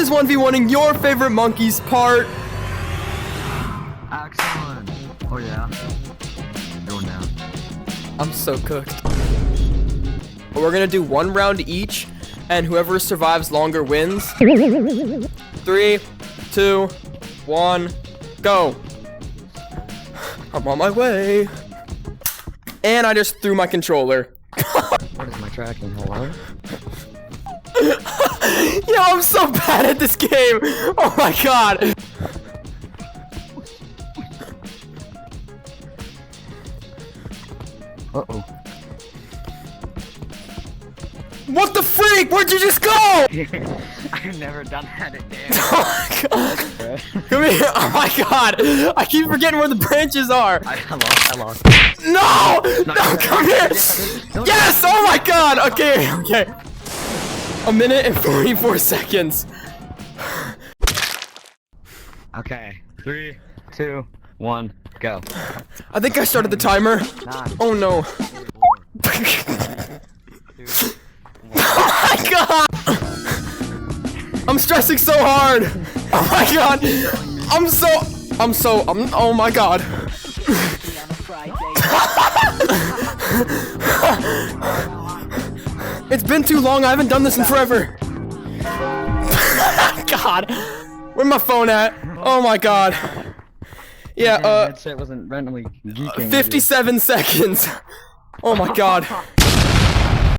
is 1v1ing your favorite monkeys part. AXON. Oh yeah. Going down. I'm so cooked. We're gonna do 1 round each, and whoever survives longer wins. 3, 2, 1, go. I'm on my way. And I just threw my controller. What is my tracking? Hello? Yo, I'm so bad at this game. Oh my god. Uh-oh. What the freak? Where'd you just go? I've never done that in game. Oh my god. Come here. Oh my god. I keep forgetting where the branches are. I lost. No! No, come here. Yes! Oh my god. Okay, okay. 1 minute and 44 seconds. Okay. 3, 2, 1, go. I think I started the timer. 9, Oh no. 4, 2, Oh my god! I'm stressing so hard! Oh my god! Oh my god. It's been too long, I haven't done this in forever. God. Where's my phone at? Oh my god. Yeah, headset wasn't randomly geeking. 57 seconds. Oh my god.